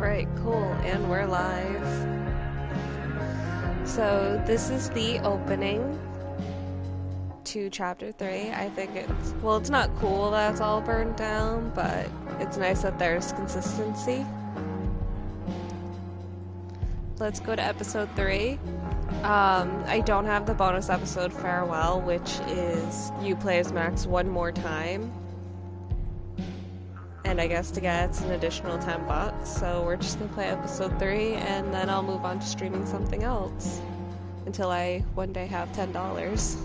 Alright, cool, and we're live. So this is the opening to chapter 3. I think it's, well, it's not cool that it's all burned down, but it's nice that there's consistency. Let's go to episode 3. I don't have the bonus episode Farewell, which is you play as Max one more time. And I guess to get it's an additional $10, so we're just gonna play episode 3, and then I'll move on to streaming something else until I one day have $10.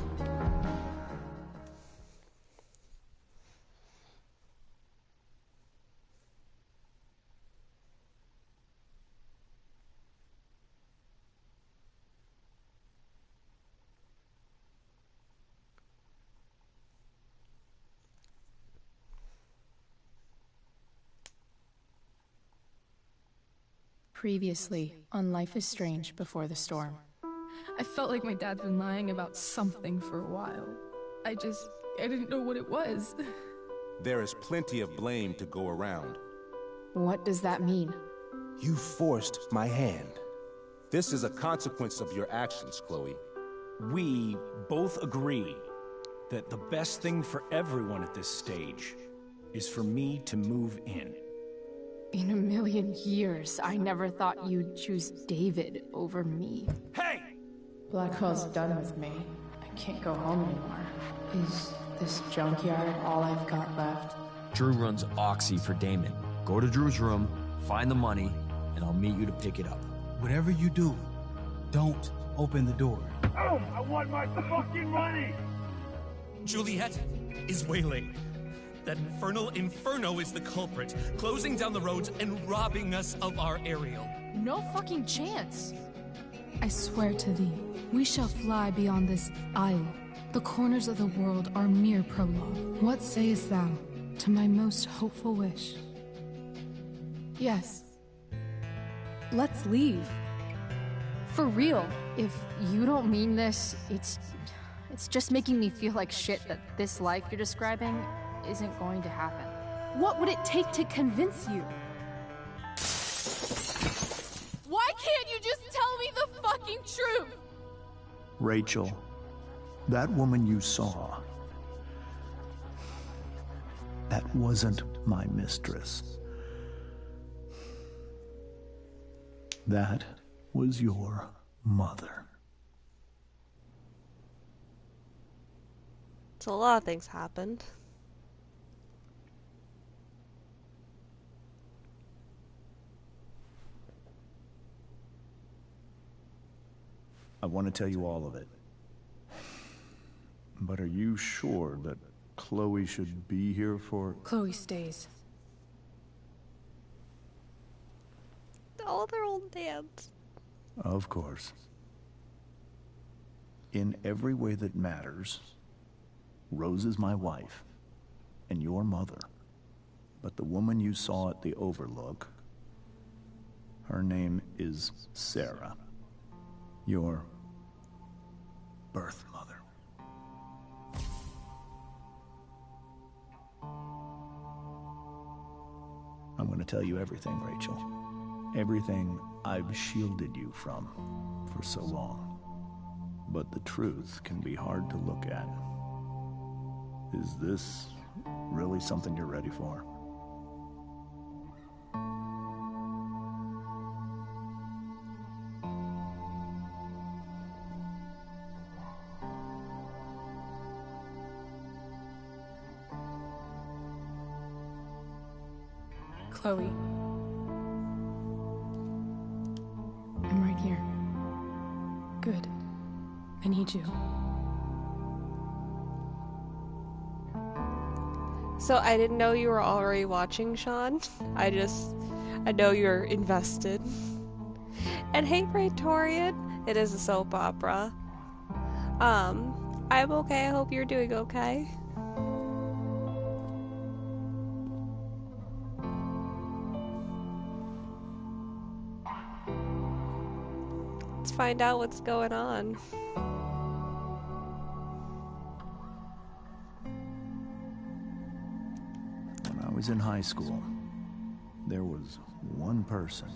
Previously on Life is Strange Before the Storm. I felt like my dad's been lying about something for a while. I didn't know what it was. There is plenty of blame to go around. What does that mean? You forced my hand. This is a consequence of your actions, Chloe. We both agree that the best thing for everyone at this stage is for me to move in. In a million years, I never thought you'd choose David over me. Hey! Blackwell's done with me. I can't go home anymore. Is this junkyard all I've got left? Drew runs Oxy for Damon. Go to Drew's room, find the money, and I'll meet you to pick it up. Whatever you do, don't open the door. Oh, I want my fucking money! Juliet is waylaid. That infernal Inferno is the culprit, closing down the roads and robbing us of our Ariel. No fucking chance. I swear to thee, we shall fly beyond this isle. The corners of the world are mere prologue. What sayest thou to my most hopeful wish? Yes. Let's leave. For real. If you don't mean this, it's just making me feel like shit that this life you're describing isn't going to happen. What would it take to convince you? Why can't you just tell me the fucking truth? Rachel, that woman you saw, that wasn't my mistress. That was your mother. So a lot of things happened. I want to tell you all of it. But are you sure that Chloe should be here for... Chloe stays. All their old dads. Of course. In every way that matters, Rose is my wife, and your mother. But the woman you saw at the Overlook, her name is Sarah. Your birth mother. I'm going to tell you everything, Rachel. Everything I've shielded you from for so long. But the truth can be hard to look at. Is this really something you're ready for? Chloe. I'm right here. Good. I need you. So I didn't know you were already watching, Sean. I know you're invested. And hey, Praetorian, it is a soap opera. I'm okay. I hope you're doing okay. Let's find out what's going on. When I was in high school, There was one person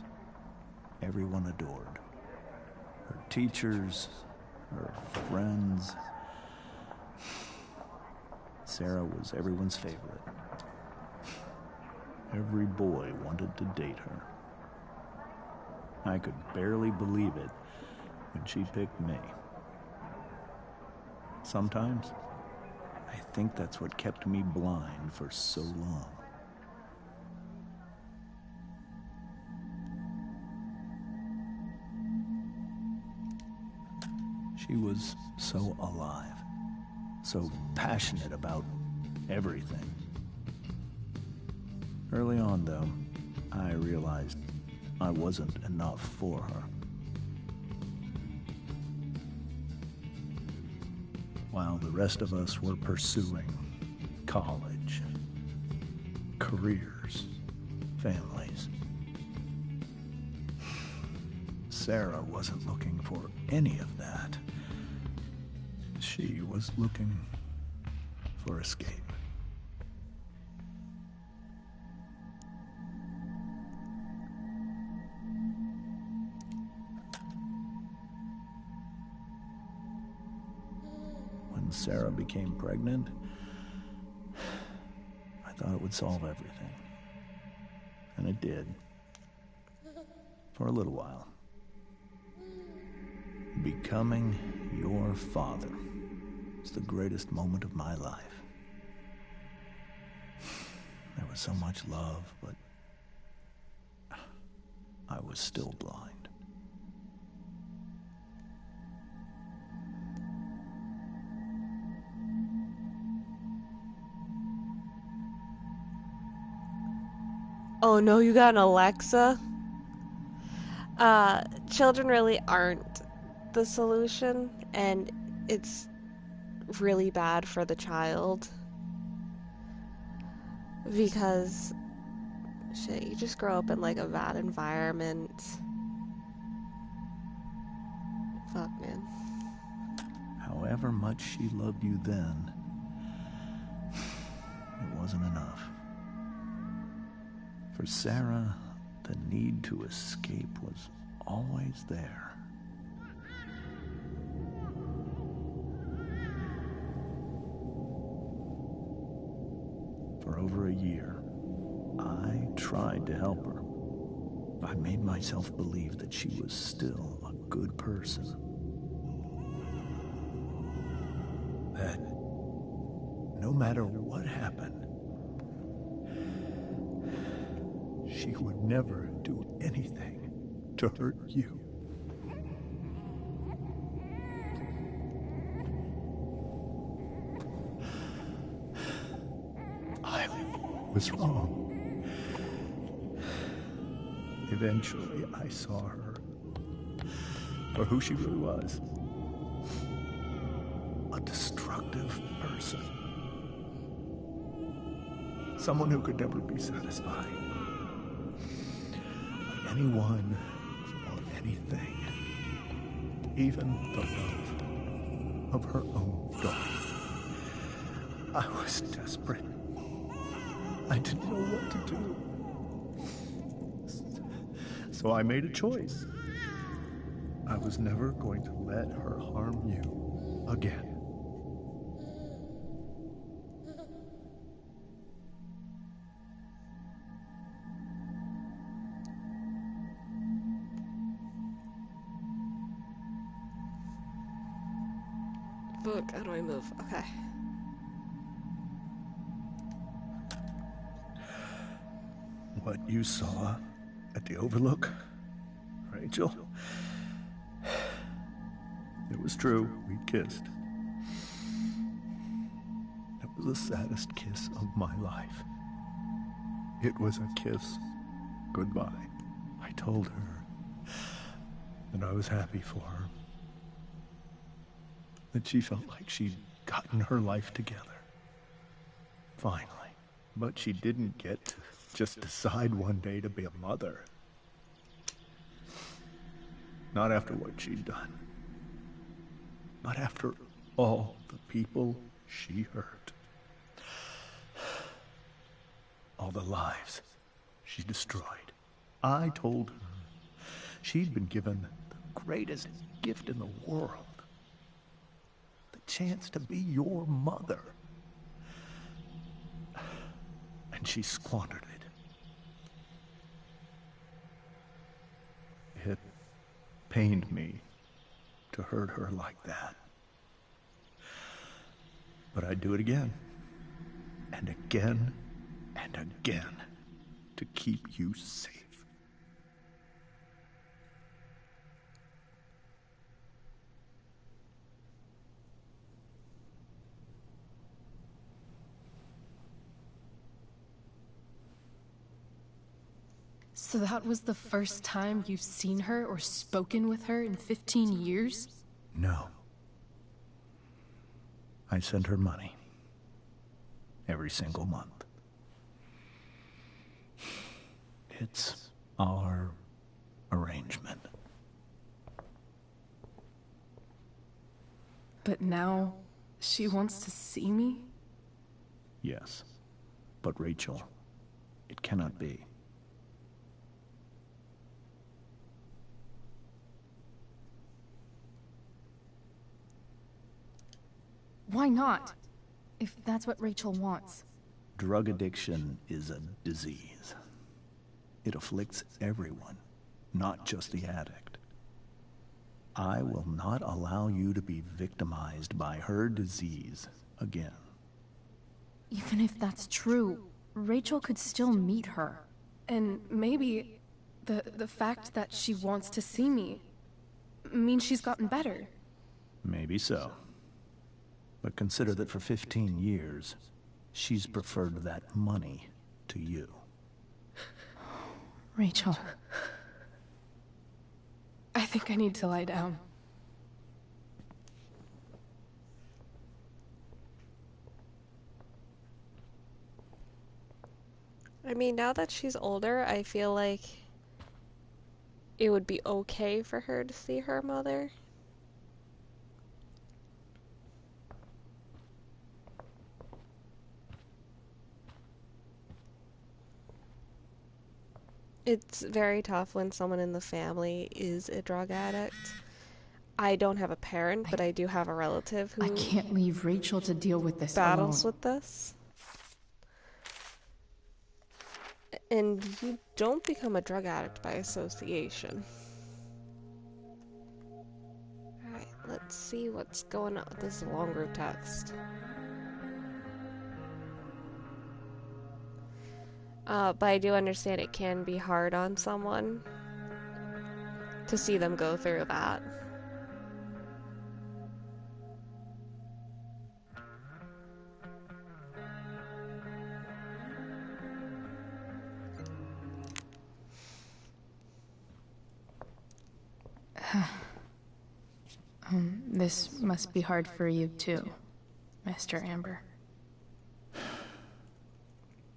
everyone adored. Her teachers, her friends. Sarah was everyone's favorite. Every boy wanted to date her. I could barely believe it when she picked me. Sometimes, I think that's what kept me blind for so long. She was so alive, so passionate about everything. Early on, though, I realized I wasn't enough for her. While the rest of us were pursuing college, careers, families, Sarah wasn't looking for any of that. She was looking for escape. When Sarah became pregnant, I thought it would solve everything. And it did. For a little while. Becoming your father was the greatest moment of my life. There was so much love, but I was still blind. Oh no, you got an Alexa? Children really aren't the solution, and it's really bad for the child. Because, shit, you just grow up in like a bad environment. Fuck, man. However much she loved you then, it wasn't enough. For Sarah, the need to escape was always there. For over a year, I tried to help her. I made myself believe that she was still a good person. That no matter what happened, she would never do anything to hurt you. I was wrong. Eventually, I saw her for who she really was. A destructive person. Someone who could never be satisfied by anyone or anything. Even the love of her own daughter. I was desperate. I didn't know what to do. So I made a choice. I was never going to let her harm you again. Fuck, how do I move? Okay. What you saw at the Overlook, Rachel, it was true. We kissed. It was the saddest kiss of my life. It was a kiss goodbye. I told her that I was happy for her. That she felt like she'd gotten her life together. Finally. But she didn't get to just decide one day to be a mother. Not after what she'd done. Not after all the people she hurt. All the lives she destroyed. I told her she'd been given the greatest gift in the world. The chance to be your mother. And she squandered it. It pained me to hurt her like that. But I'd do it again. And again and again to keep you safe. So that was the first time you've seen her or spoken with her in 15 years? No. I sent her money. Every single month. It's our arrangement. But now, she wants to see me? Yes. But Rachel, it cannot be. Why not? If that's what Rachel wants. Drug addiction is a disease. It afflicts everyone, not just the addict. I will not allow you to be victimized by her disease again. Even if that's true, Rachel could still meet her. And maybe the fact that she wants to see me means she's gotten better. Maybe so. But consider that for 15 years, she's preferred that money to you. Rachel. I think I need to lie down. I mean, now that she's older, I feel like it would be okay for her to see her mother. It's very tough when someone in the family is a drug addict. I don't have a parent, but I do have a relative who I can't leave Rachel to deal with this battles alone. with this. And you don't become a drug addict by association. Alright, let's see what's going on. This is a long group text. But I do understand it can be hard on someone to see them go through that. This must be hard for you too, Mr. Amber.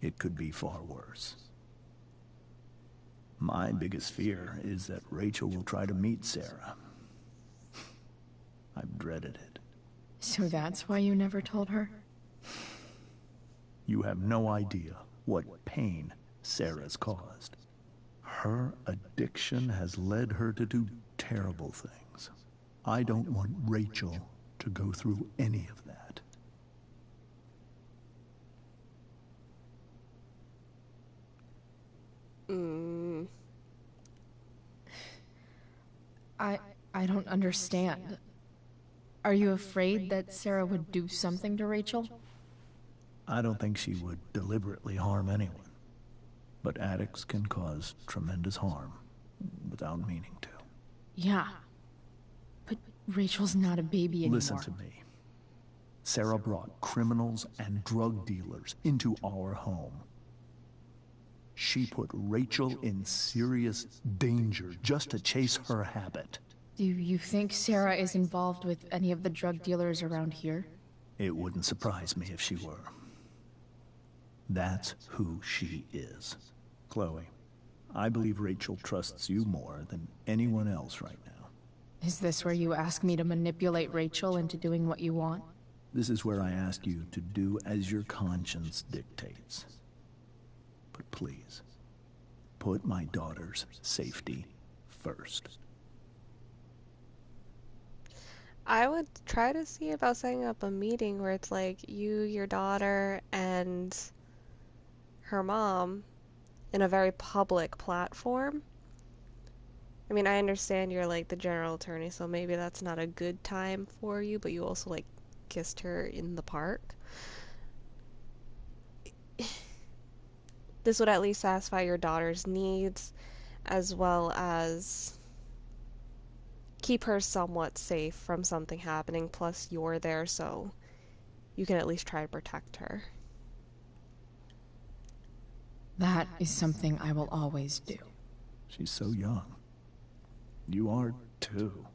It could be far worse. My biggest fear is that Rachel will try to meet Sarah. I've dreaded it. So that's why you never told her? You have no idea what pain Sarah's caused. Her addiction has led her to do terrible things. I don't want Rachel to go through any of that. I don't understand. Are you afraid that Sarah would do something to Rachel? I don't think she would deliberately harm anyone. But addicts can cause tremendous harm without meaning to. Yeah. But Rachel's not a baby anymore. Listen to me. Sarah brought criminals and drug dealers into our home. She put Rachel in serious danger just to chase her habit. Do you think Sarah is involved with any of the drug dealers around here? It wouldn't surprise me if she were. That's who she is. Chloe, I believe Rachel trusts you more than anyone else right now. Is this where you ask me to manipulate Rachel into doing what you want? This is where I ask you to do as your conscience dictates. But please, put my daughter's safety first. I would try to see about setting up a meeting where it's like you, your daughter, and her mom in a very public platform. I mean, I understand you're like the general attorney, so maybe that's not a good time for you, but you also like kissed her in the park. This would at least satisfy your daughter's needs, as well as keep her somewhat safe from something happening, plus you're there, so you can at least try to protect her. That is something I will always do. She's so young. You are too.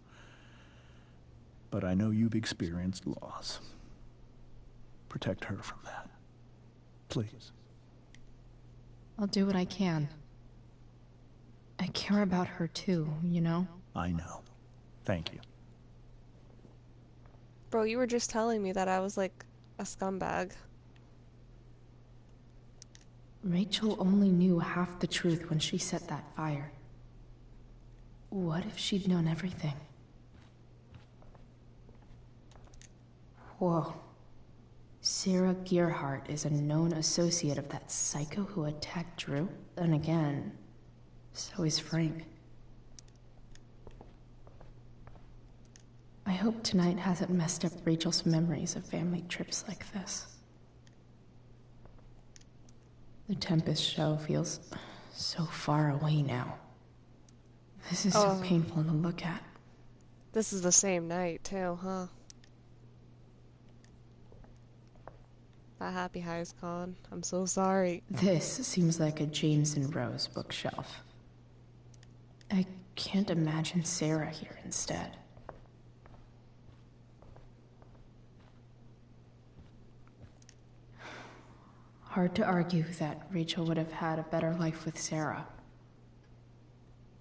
But I know you've experienced loss. Protect her from that. Please. I'll do what I can. I care about her too, you know? I know. Thank you. Bro, you were just telling me that I was like a scumbag. Rachel only knew half the truth when she set that fire. What if she'd known everything? Whoa. Sarah Gearhart is a known associate of that psycho who attacked Drew? Then again, so is Frank. I hope tonight hasn't messed up Rachel's memories of family trips like this. The Tempest show feels so far away now. This is so painful to look at. This is the same night, too, huh? That Happy High's gone. I'm so sorry. This seems like a James and Rose bookshelf. I can't imagine Sarah here instead. Hard to argue that Rachel would have had a better life with Sarah.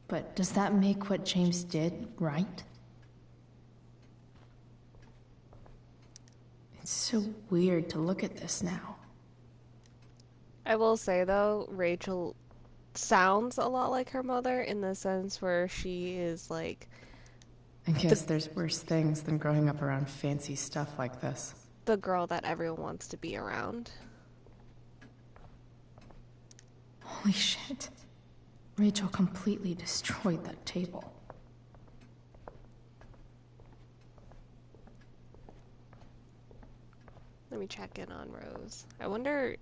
But does that make what James did right? It's so weird to look at this now. I will say, though, Rachel sounds a lot like her mother in the sense where she is like... I guess there's worse things than growing up around fancy stuff like this. The girl that everyone wants to be around. Holy shit. Rachel completely destroyed that table. Let me check in on Rose. I wonder...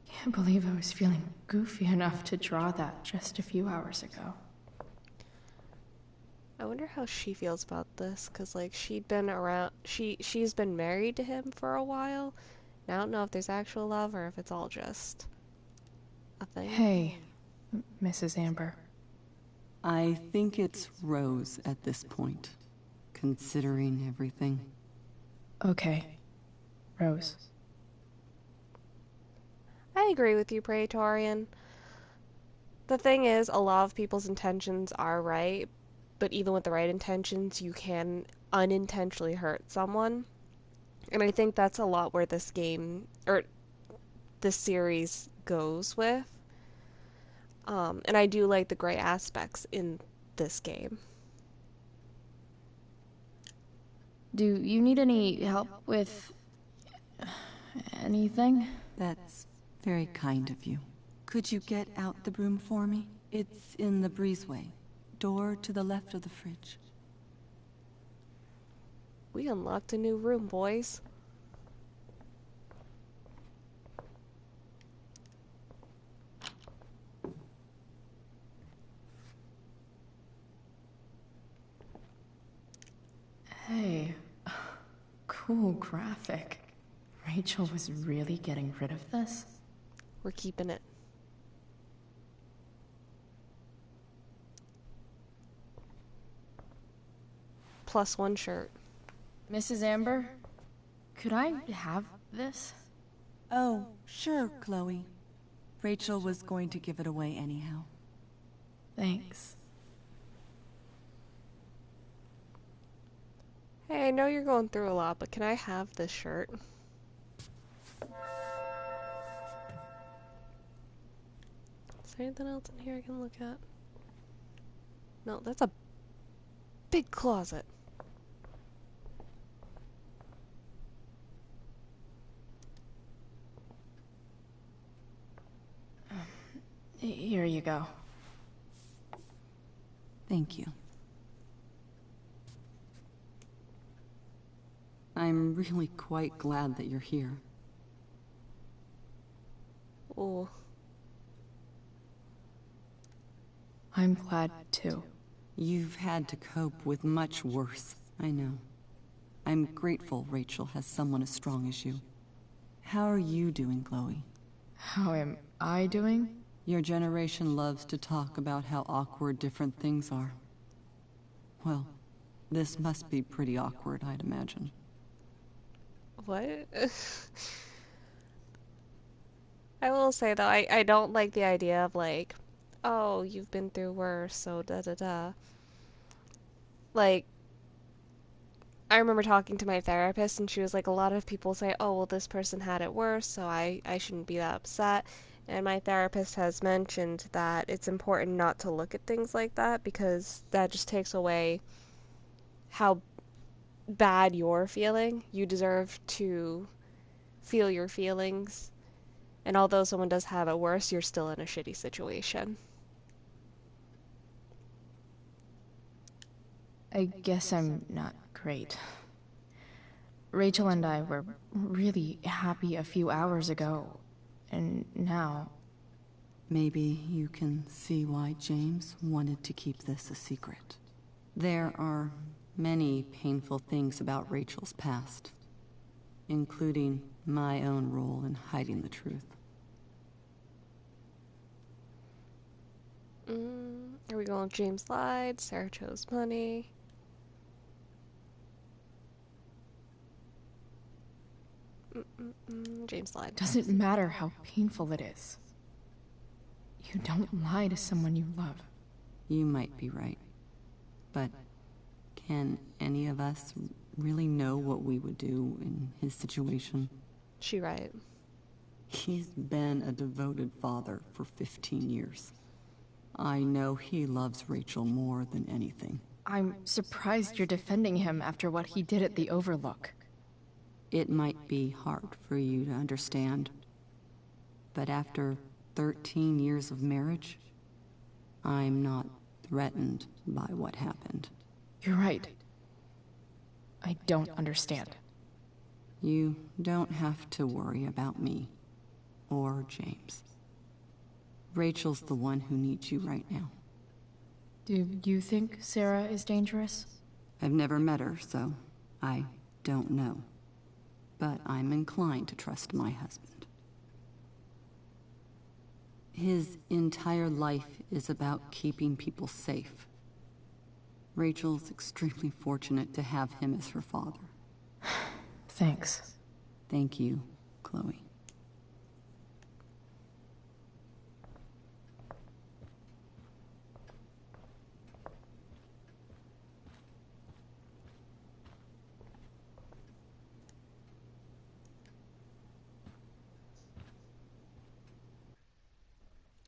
Can't believe I was feeling goofy enough to draw that just a few hours ago. I wonder how she feels about this, because, like, she'd been around... She's been married to him for a while. And I don't know if there's actual love or if it's all just a thing. Hey, Mrs. Amber. I think it's Rose at this point, considering everything. Okay. Rose. I agree with you, Praetorian. The thing is, a lot of people's intentions are right, but even with the right intentions, you can unintentionally hurt someone. And I think that's a lot where this game, or this series goes with. And I do like the gray aspects in this game. Do you need any help with... anything? That's very kind of you. Could you get out the broom for me? It's in the breezeway. Door to the left of the fridge. We unlocked a new room, boys. Hey, cool graphic. Rachel was really getting rid of this? We're keeping it. +1 shirt. Mrs. Amber, could I have this? Oh, sure, Chloe. Rachel was going to give it away anyhow. Thanks. Hey, I know you're going through a lot, but can I have this shirt? there anything else in here I can look at? No, that's a big closet. Here you go. Thank you. I'm really quite glad that you're here. Oh. I'm glad too. You've had to cope with much worse, I know. I'm grateful Rachel has someone as strong as you. How are you doing, Chloe? How am I doing? Your generation loves to talk about how awkward different things are. Well, this must be pretty awkward, I'd imagine. What? I will say though, I don't like the idea of like, oh, you've been through worse, so da da da. Like, I remember talking to my therapist and she was like, a lot of people say, oh, well, this person had it worse, so I shouldn't be that upset. And my therapist has mentioned that it's important not to look at things like that because that just takes away how bad you're feeling. You deserve to feel your feelings. And although someone does have it worse, you're still in a shitty situation. I guess I'm not great. Rachel and I were really happy a few hours ago, and now... Maybe you can see why James wanted to keep this a secret. There are many painful things about Rachel's past, including my own role in hiding the truth. Are we going with James lied? Sarah chose money. James lied. Doesn't matter how painful it is. You don't lie to someone you love. You might be right. But can any of us really know what we would do in his situation? She right. He's been a devoted father for 15 years. I know he loves Rachel more than anything. I'm surprised you're defending him after what he did at the Overlook. It might be hard for you to understand, but after 13 years of marriage, I'm not threatened by what happened. You're right. I don't understand. You don't have to worry about me or James. Rachel's the one who needs you right now. Do you think Sarah is dangerous? I've never met her, so I don't know. But I'm inclined to trust my husband. His entire life is about keeping people safe. Rachel's extremely fortunate to have him as her father. Thanks. Thank you, Chloe.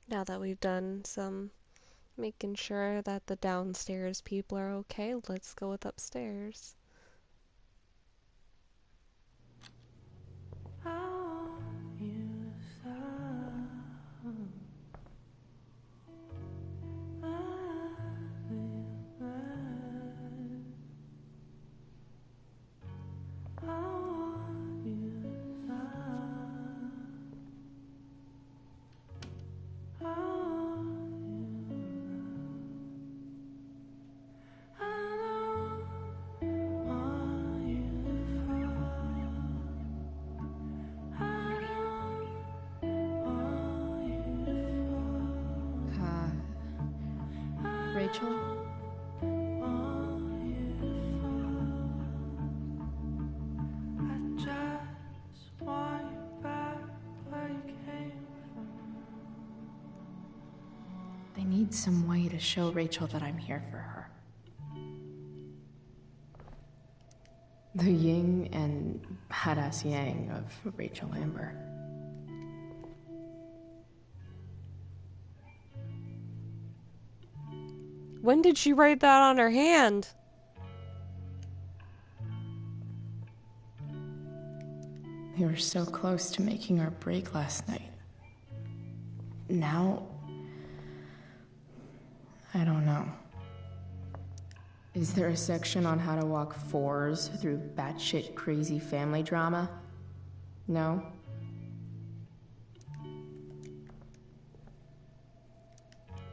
Now that we've done some making sure that the downstairs people are okay, let's go with upstairs. Rachel? I need some way to show Rachel that I'm here for her. The yin and badass yang of Rachel Amber. When did she write that on her hand? We were so close to making our break last night. Now, I don't know. Is there a section on how to walk fours through batshit crazy family drama? No?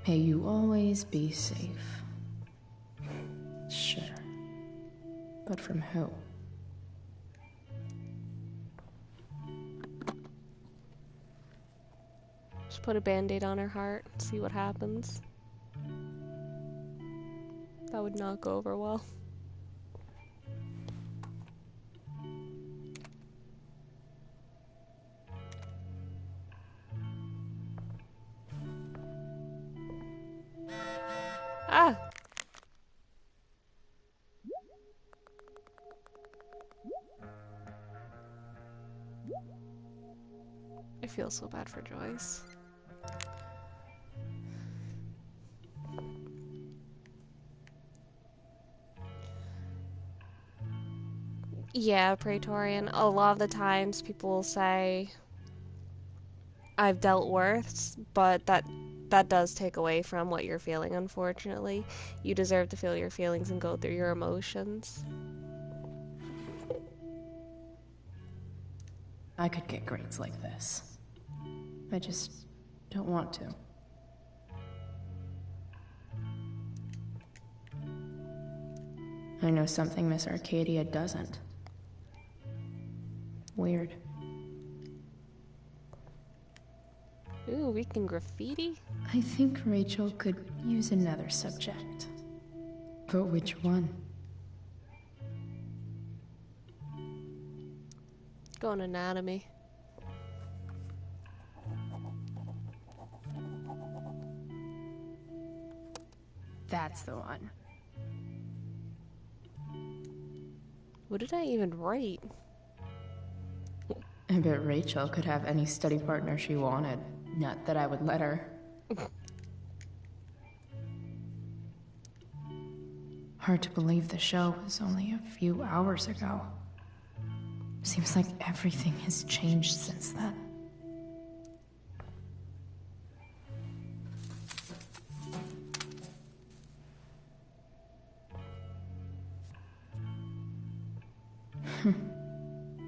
May you always be safe. Sure. But from who? Just put a band-aid on her heart, see what happens. That would not go over well. Ah! I feel so bad for Joyce. Yeah, Praetorian. A lot of the times people will say, I've dealt worse, but that does take away from what you're feeling, unfortunately. You deserve to feel your feelings and go through your emotions. I could get grades like this. I just don't want to. I know something Miss Arcadia doesn't. Weird. Ooh, we can graffiti? I think Rachel could use another subject. But which one? Go on anatomy. That's the one. What did I even write? I bet Rachel could have any study partner she wanted. Not that I would let her. Hard to believe the show was only a few hours ago. Seems like everything has changed since then.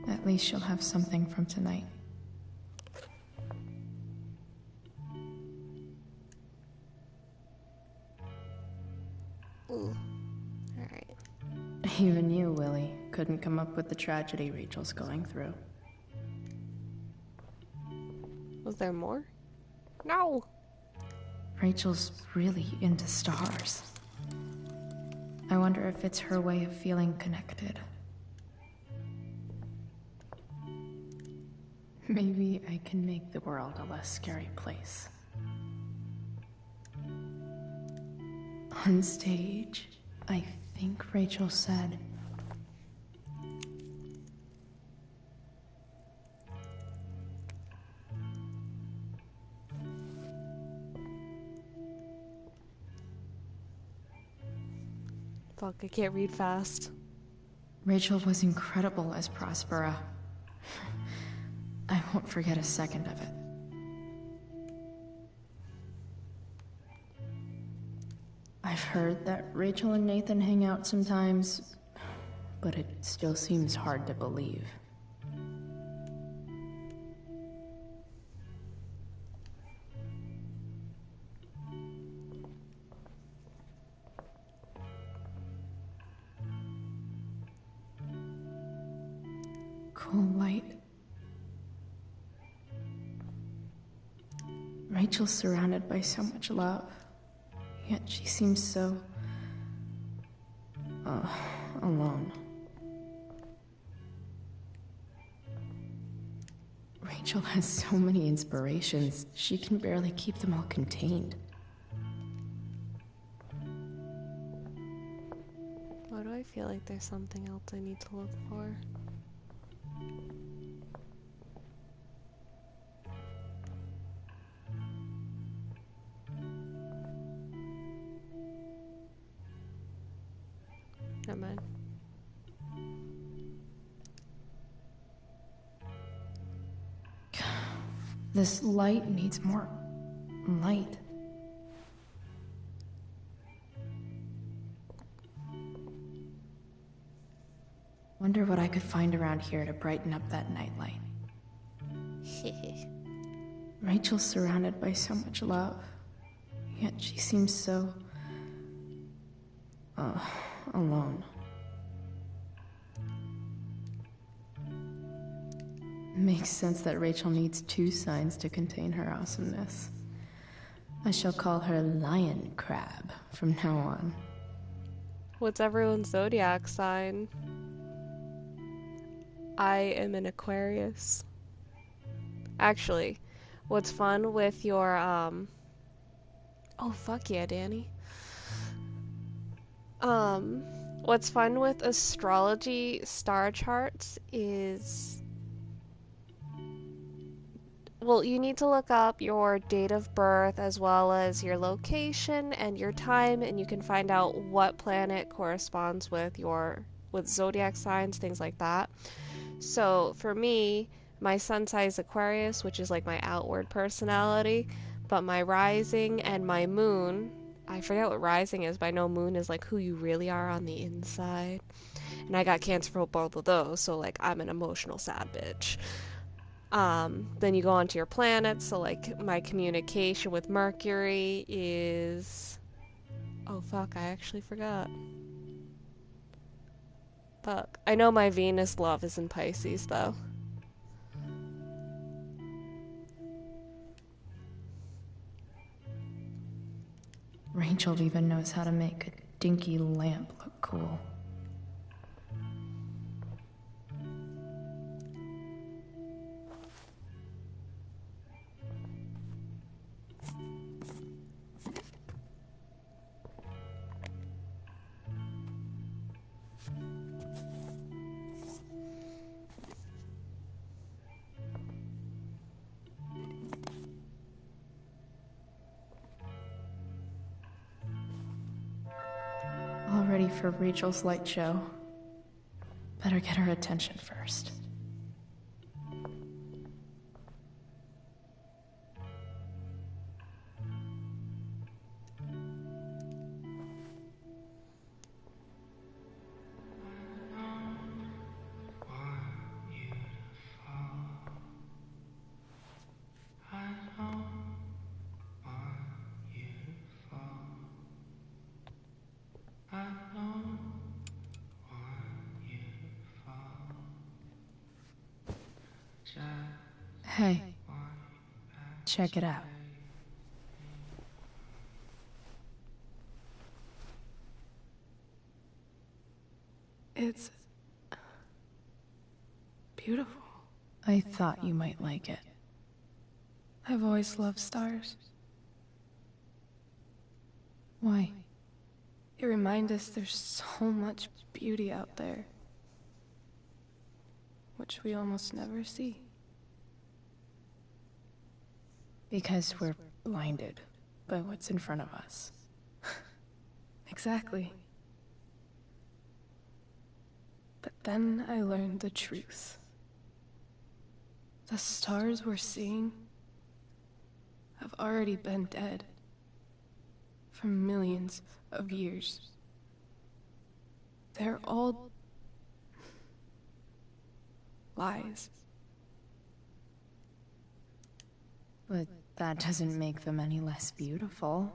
At least she'll have something from tonight. Ooh. Alright. Even you, Willie, couldn't come up with the tragedy Rachel's going through. Was there more? No! Rachel's really into stars. I wonder if it's her way of feeling connected. Maybe I can make the world a less scary place. On stage, I think Rachel said, Fuck, I can't read fast. Rachel was incredible as Prospera. I won't forget a second of it. I've heard that Rachel and Nathan hang out sometimes, but it still seems hard to believe. Cool light. Rachel's surrounded by so much love, yet she seems so... alone. Rachel has so many inspirations, she can barely keep them all contained. Why do I feel like there's something else I need to look for? Never mind. This light needs more light. Wonder what I could find around here to brighten up that nightlight. Rachel's surrounded by so much love, yet she seems so... alone. Makes sense that Rachel needs 2 signs to contain her awesomeness. I shall call her Lion Crab from now on. What's everyone's zodiac sign? I am an Aquarius. Actually, what's fun with your, Oh, fuck yeah, Danny. What's fun with astrology star charts is... Well, you need to look up your date of birth as well as your location and your time, and you can find out what planet corresponds with zodiac signs, things like that. So for me, my sun sign is Aquarius, which is like my outward personality, but my rising and my moon, I forget what rising is, but I know moon is like who you really are on the inside. And I got Cancer for both of those, so like I'm an emotional sad bitch. Then you go on to your planets, so like my communication with Mercury is... Oh fuck, I actually forgot. Fuck. I know my Venus love is in Pisces though. Rachel even knows how to make a dinky lamp look cool. All ready for Rachel's light show. Better get her attention first. Hey, check it out. It's beautiful. I thought you might like it. I've always loved stars. Why? They remind us there's so much beauty out there, which we almost never see. Because we're blinded by what's in front of us. Exactly. But then I learned the truth. The stars we're seeing have already been dead for millions of years. They're all lies. But that doesn't make them any less beautiful,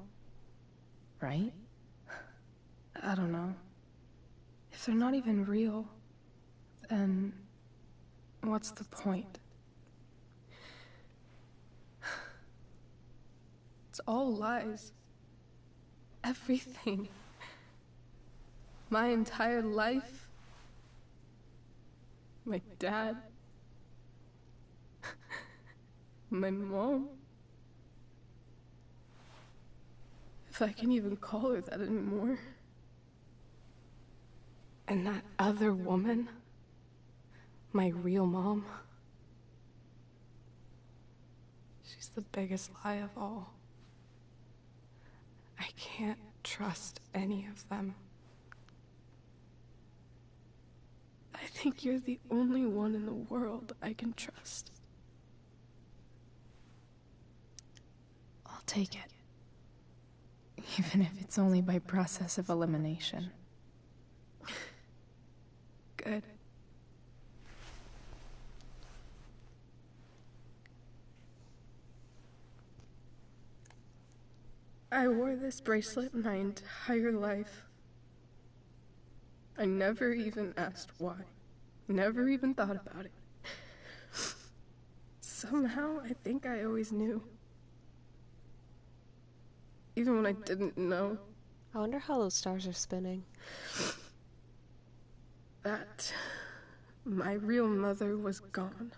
right? I don't know. If they're not even real, then what's the point? It's all lies. Everything. My entire life. My dad. My mom. If I can even call her that anymore. And that other woman, my real mom, she's the biggest lie of all. I can't trust any of them. think you're the only one in the world I can trust. I'll take it. Even if it's only by process of elimination. Good. I wore this bracelet my entire life. I never even asked why. Never even thought about it. Somehow, I think I always knew. Even when I didn't know. I wonder how those stars are spinning. That my real mother was gone.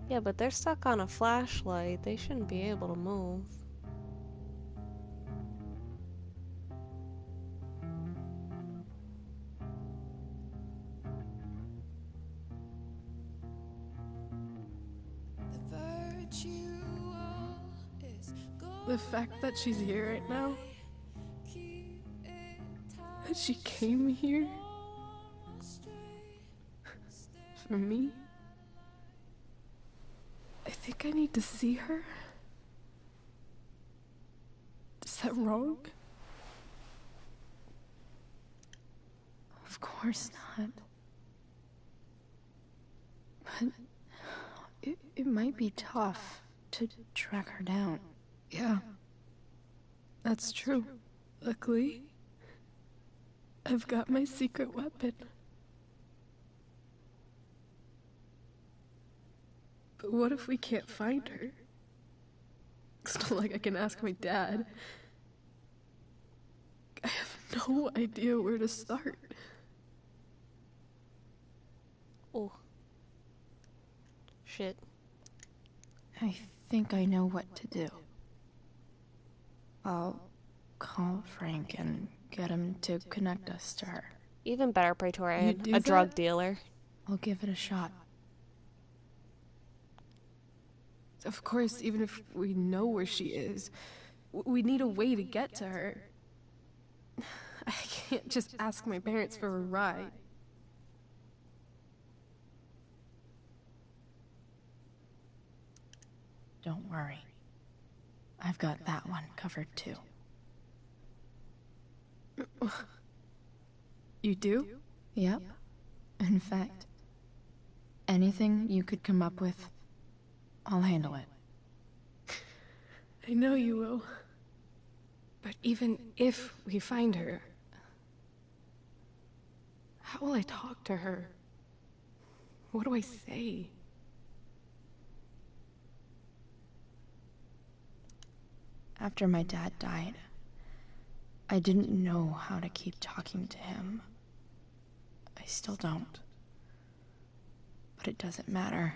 Yeah, but they're stuck on a flashlight. They shouldn't be able to move. The fact that she's here right now, that she came here for me, I think I need to see her. Is that wrong? Of course not. But it might be tough to track her down. Yeah, that's true. Luckily, I've got my secret weapon. But what if we can't find her? It's not like I can ask my dad. I have no idea where to start. Oh. Shit. I think I know what to do. I'll call Frank and get him to connect us to her. Even better, Praetorian. You do A drug that? dealer. I'll give it a shot. Of course, even if we know where she is, we need a way to get to her. I can't just ask my parents for a ride. Don't worry. I've got that one covered too. You do? Yep. In fact, anything you could come up with, I'll handle it. I know you will. But even if we find her, how will I talk to her? What do I say? After my dad died, I didn't know how to keep talking to him. I still don't. But it doesn't matter.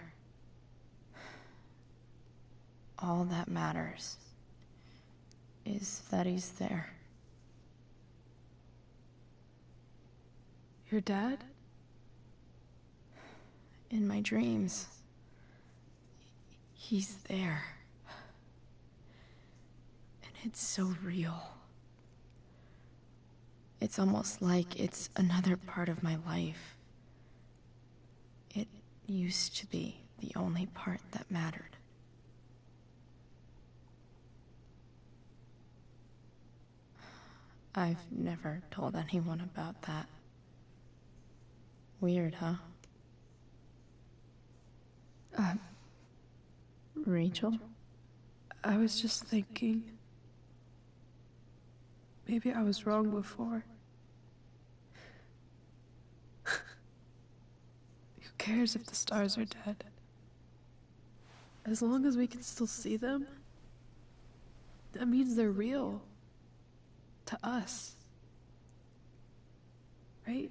All that matters is that he's there. Your dad? In my dreams, he's there. And it's so real. It's almost like it's another part of my life. It used to be the only part that mattered. I've never told anyone about that. Weird, huh? Rachel? I was just thinking. Maybe I was wrong before. Who cares if the stars are dead? As long as we can still see them, that means they're real. To us. Right?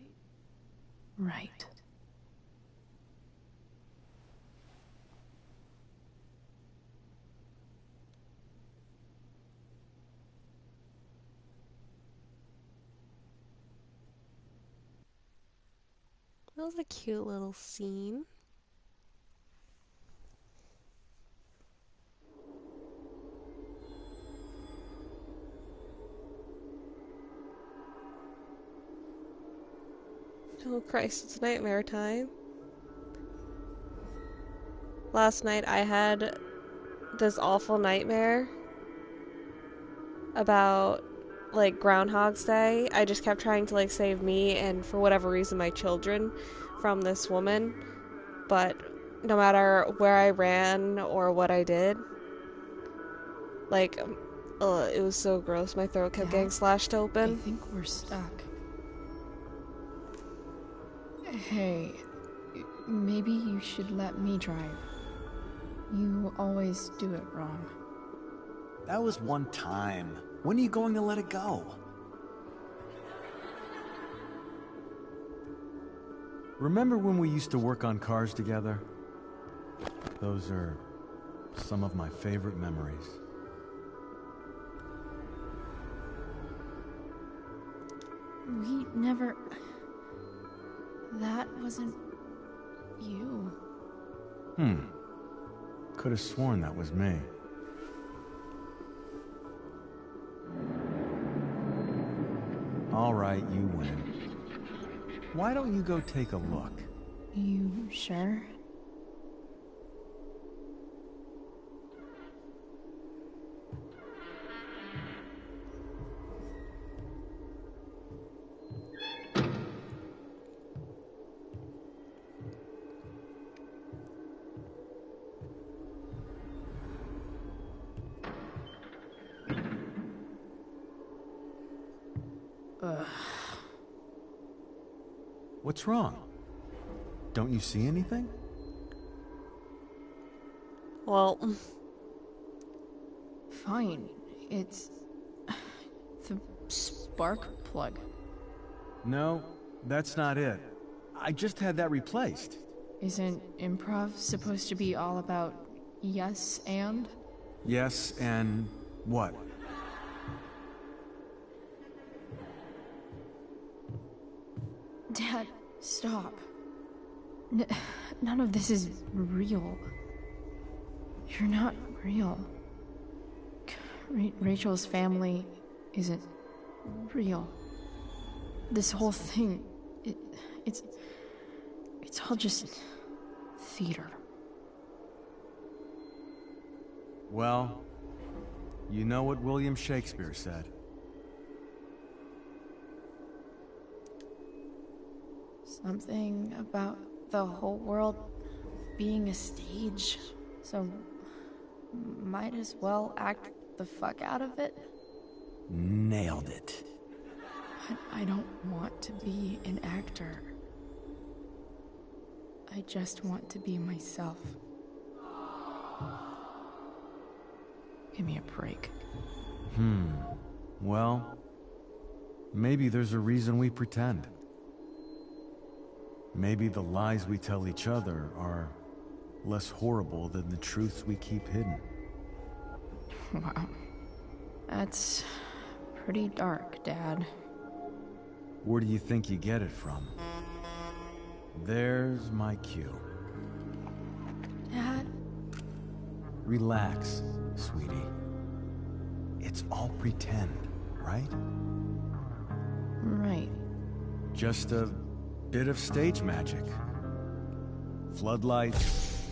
Right. That was a cute little scene. Oh Christ, it's nightmare time. Last night I had this awful nightmare about, like, Groundhog's Day. I just kept trying to, like, save me and, for whatever reason, my children from this woman. But no matter where I ran or what I did, like, it was so gross. My throat kept getting slashed open. I think we're stuck. Hey, maybe you should let me drive. You always do it wrong. That was one time. When are you going to let it go? Remember when we used to work on cars together? Those are some of my favorite memories. We never... That wasn't... you. Could have sworn that was me. All right, you win. Why don't you go take a look? You sure? What's wrong? Don't you see anything? Well... Fine. It's... the spark plug. No, that's not it. I just had that replaced. Isn't improv supposed to be all about yes and? Yes, and what? Dad, stop. None of this is real. You're not real. Rachel's family isn't real. This whole thing, it's all just theater. Well, you know what William Shakespeare said. Something about the whole world being a stage, so might as well act the fuck out of it. Nailed it. But I don't want to be an actor. I just want to be myself. Give me a break. Well, maybe there's a reason we pretend. Maybe the lies we tell each other are less horrible than the truths we keep hidden. Wow. That's pretty dark, Dad. Where do you think you get it from? There's my cue. Dad? Relax, sweetie. It's all pretend, right? Right. Just a bit of stage magic. Floodlights,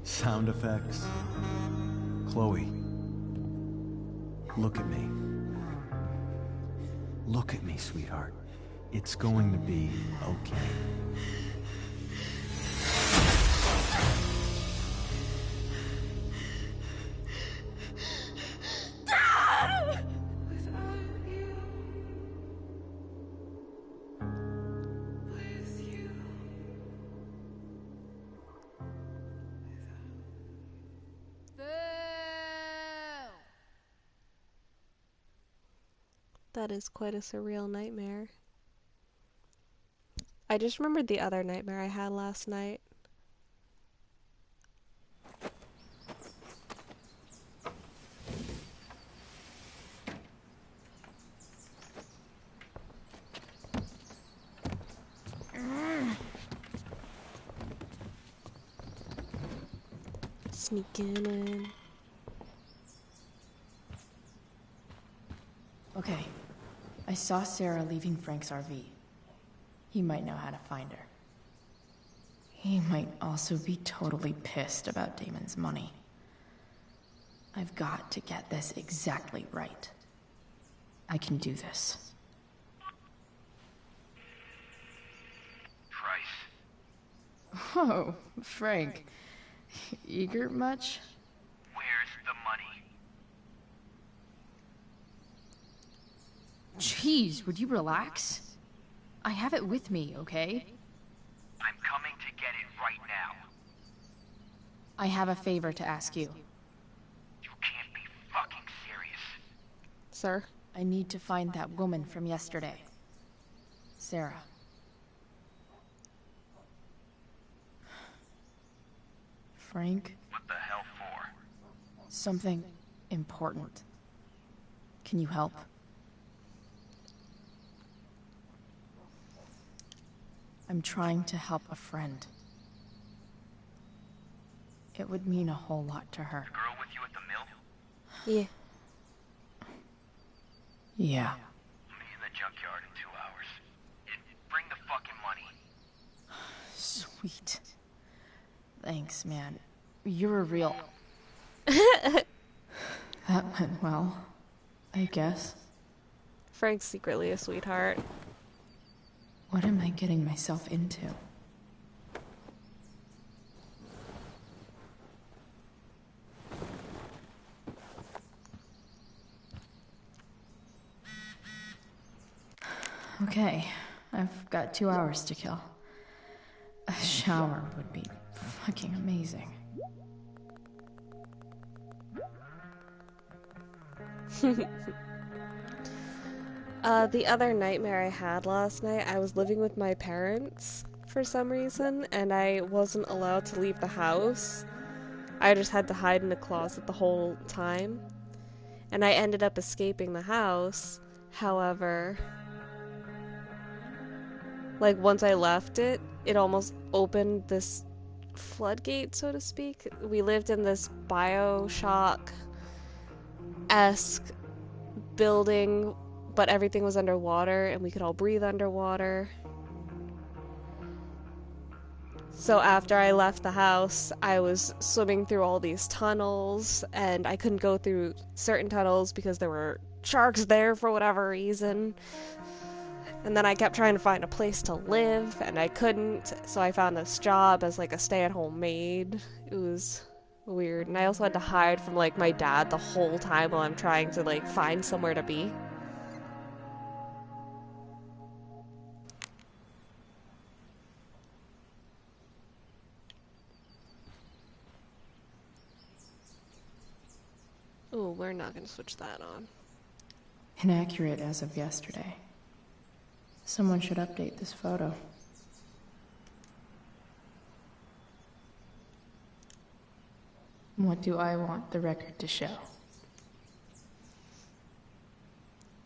sound effects. Chloe, look at me. Look at me, sweetheart. It's going to be okay. That is quite a surreal nightmare. I just remembered the other nightmare I had last night. Sneaking in. Okay. I saw Sarah leaving Frank's RV. He might know how to find her. He might also be totally pissed about Damon's money. I've got to get this exactly right. I can do this. Price. Oh, Frank. Eager much? Where's the money? Jeez, would you relax? I have it with me, okay? I'm coming to get it right now. I have a favor to ask you. You can't be fucking serious. Sir? I need to find that woman from yesterday. Sarah. Frank? What the hell for? Something important. Can you help? I'm trying to help a friend. It would mean a whole lot to her. The girl with you at the mill? Yeah. Yeah. Meet in the junkyard in 2 hours. Bring the fucking money. Sweet. Thanks, man. You're a real... That went well, I guess. Frank's secretly a sweetheart. What am I getting myself into? Okay, I've got 2 hours to kill. A shower would be fucking amazing. The other nightmare I had last night, I was living with my parents for some reason, and I wasn't allowed to leave the house. I just had to hide in a closet the whole time. And I ended up escaping the house. However, like, once I left it, it almost opened this floodgate, so to speak. We lived in this BioShock-esque building, but everything was underwater, and we could all breathe underwater. So after I left the house, I was swimming through all these tunnels, and I couldn't go through certain tunnels because there were sharks there for whatever reason. And then I kept trying to find a place to live, and I couldn't, so I found this job as, like, a stay-at-home maid. It was weird, and I also had to hide from, like, my dad the whole time while I'm trying to, like, find somewhere to be. Oh, we're not gonna switch that on. Inaccurate as of yesterday. Someone should update this photo. What do I want the record to show?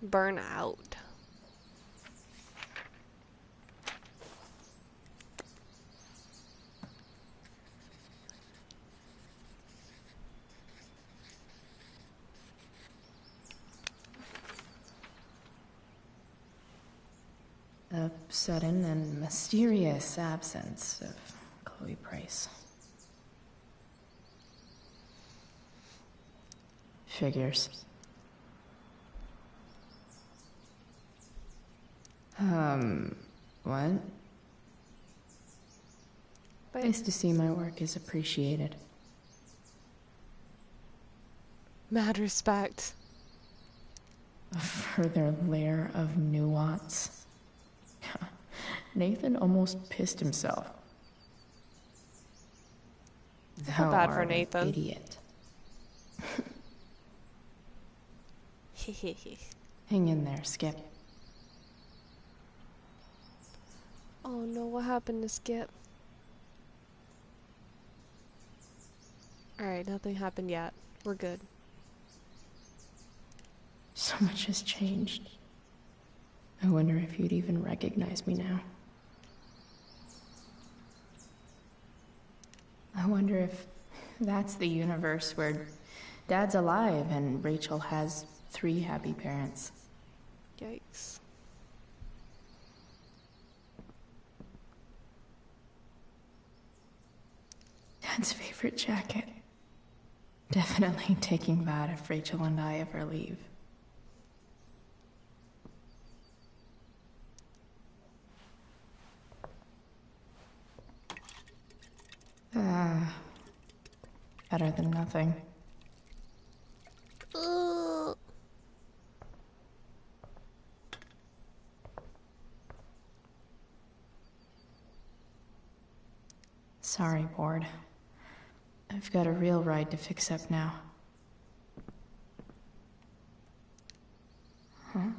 Burn out. A sudden and mysterious absence of Chloe Price. Figures. What? Nice to see my work is appreciated. Mad respect. A further layer of nuance. Nathan almost pissed himself. Not bad for Nathan. Idiot. Hang in there, Skip. Oh no, what happened to Skip? Alright, nothing happened yet. We're good. So much has changed. I wonder if you'd even recognize me now. I wonder if that's the universe where Dad's alive and Rachel has 3 happy parents. Yikes. Dad's favorite jacket. Definitely taking that if Rachel and I ever leave. Better than nothing. Sorry, Ward. I've got a real ride to fix up now. Huh?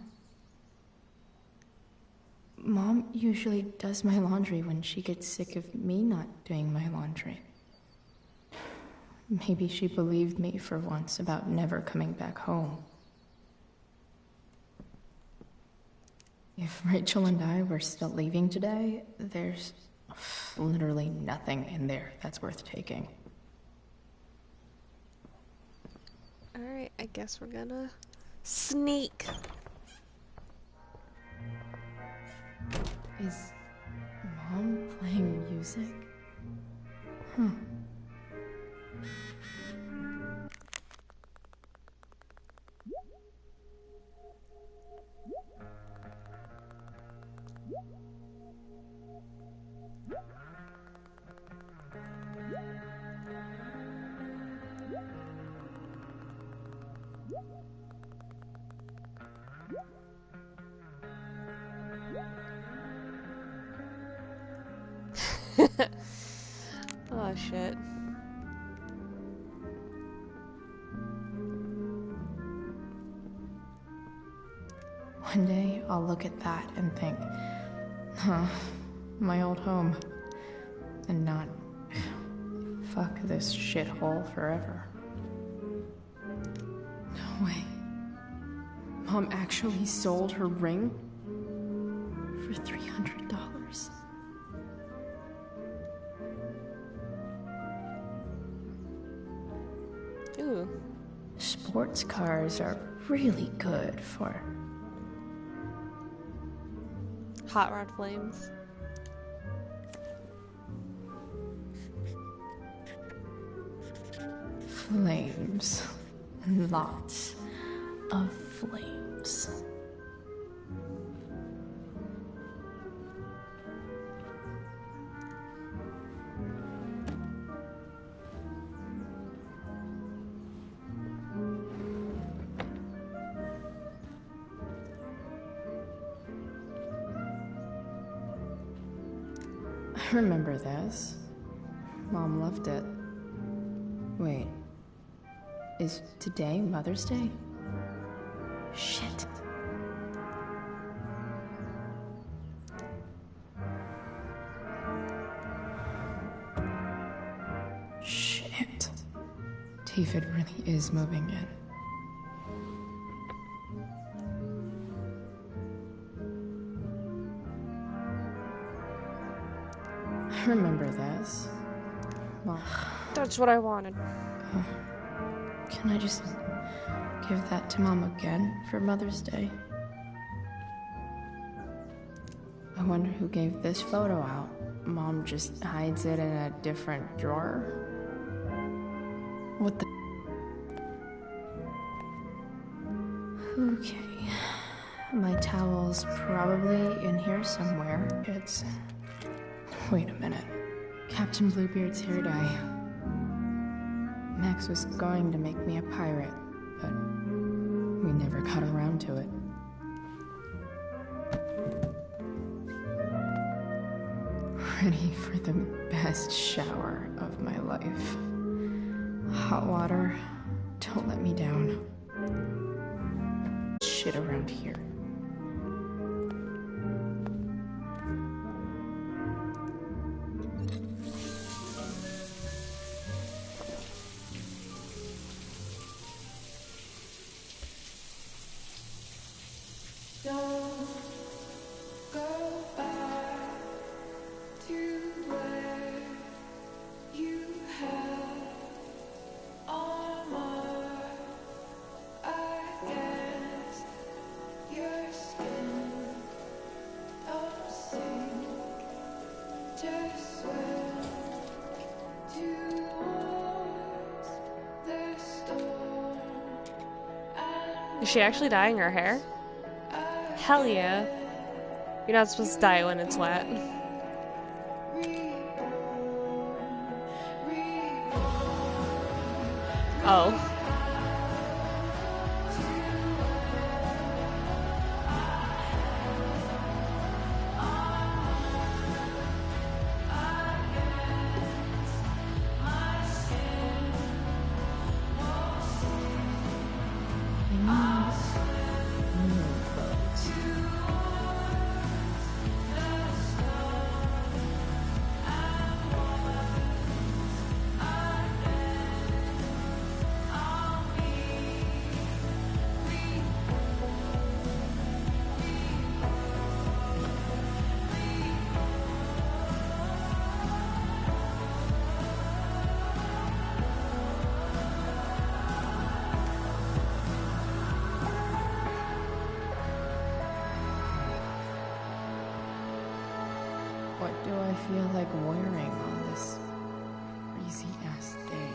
Mom usually does my laundry when she gets sick of me not doing my laundry. Maybe she believed me for once about never coming back home. If Rachel and I were still leaving today, there's literally nothing in there that's worth taking. Alright, I guess we're gonna sneak. Is Mom playing music? Huh. Oh shit. One day, I'll look at that and think, huh, my old home. And not, fuck this shithole forever. No way. Mom actually sold her ring? For $300. Ooh. Sports cars are really good for Hot rod flames. flames. Lots of flames. I remember this. Mom loved it. Wait. Is today Mother's Day? Shit. Shit. David really is moving in. I remember this. Well, that's what I wanted. Can I just give that to Mom again for Mother's Day? I wonder who gave this photo out. Mom just hides it in a different drawer? What the... Okay. My towel's probably in here somewhere. It's... Wait a minute. Captain Bluebeard's hair dye. Max was going to make me a pirate, but we never got around to it. Ready for the best shower of my life. Hot water, don't let me down. Shit around here. Just swim to Is she actually dyeing her hair? Hell yeah. You're not supposed to dye it when it's wet. Oh. What do I feel like wearing on this crazy-ass day?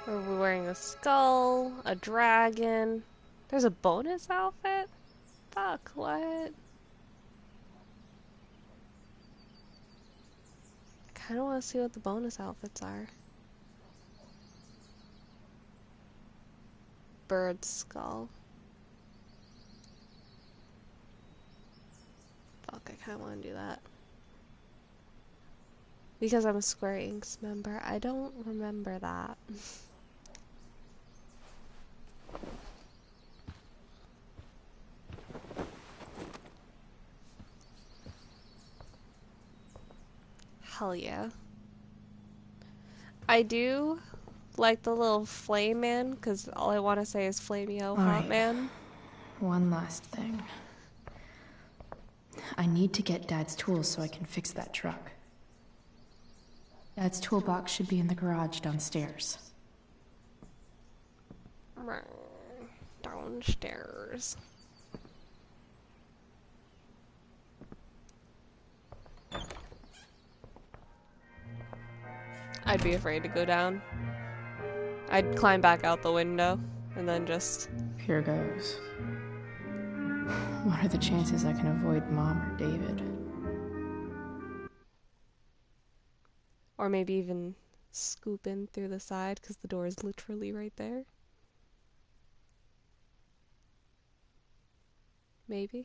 Are we wearing a skull? A dragon? There's a bonus outfit? Fuck, what? I kinda wanna see what the bonus outfits are. Bird skull. Fuck, I kinda wanna do that. Because I'm a Square Enix member, I don't remember that. Hell yeah. I do like the little flame man, because all I want to say is Flameo Hot Man. One last thing. I need to get Dad's tools so I can fix that truck. Dad's toolbox should be in the garage downstairs. Downstairs. I'd be afraid to go down. I'd climb back out the window and then just... Here goes. What are the chances I can avoid Mom or David? Or maybe even scoop in through the side because the door is literally right there. Maybe.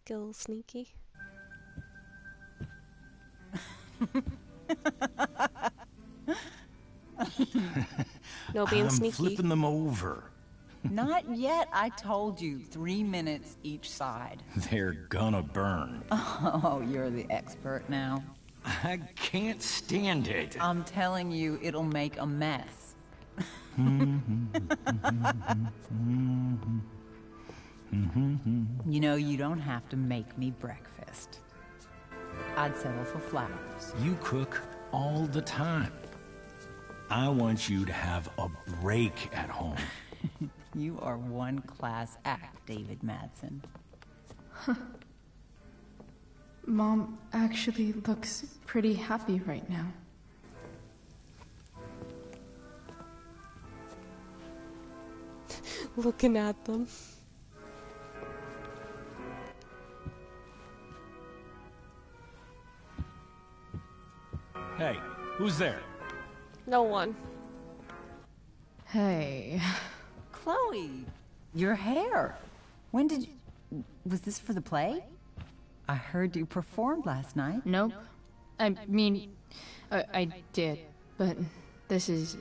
Get a little sneaky. No being sneaky. I'm flipping them over. Not yet. I told you, 3 minutes each side. They're gonna burn. Oh, you're the expert now. I can't stand it. I'm telling you, it'll make a mess. You know, you don't have to make me breakfast. I'd settle for flowers. You cook all the time. I want you to have a break at home. You are one class act, David Madsen. Mom actually looks pretty happy right now. Looking at them. Hey, who's there? No one. Hey. Chloe, your hair. When did you... Was this for the play? I heard you performed last night. Nope. I mean, I did, but this is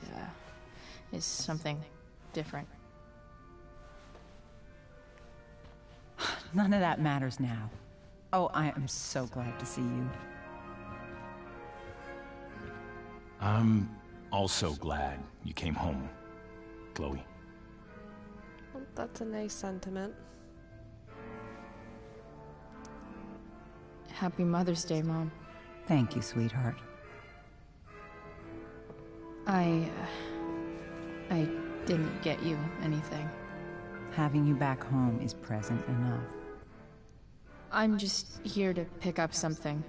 something different. None of that matters now. Oh, I am so glad to see you. I'm also glad you came home, Chloe. Well, that's a nice sentiment. Happy Mother's Day, Mom. Thank you, sweetheart. I didn't get you anything. Having you back home is present enough. I'm just here to pick up something.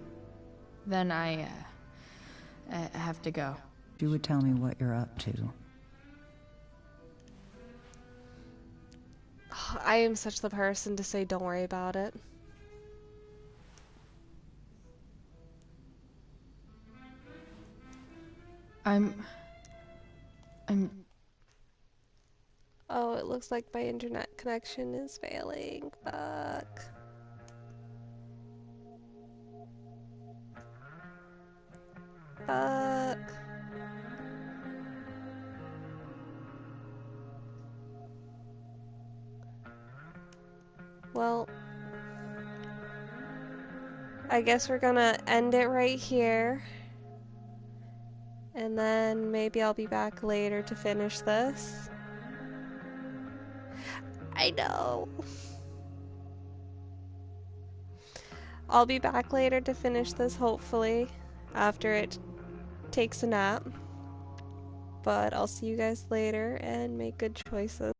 Then I have to go. You would tell me what you're up to. I am such the person to say don't worry about it. I'm... Oh, it looks like my internet connection is failing. Fuck. Fuck. Well, I guess we're gonna end it right here. And then maybe I'll be back later to finish this. I know. I'll be back later to finish this, hopefully, after it takes a nap. But I'll see you guys later and make good choices.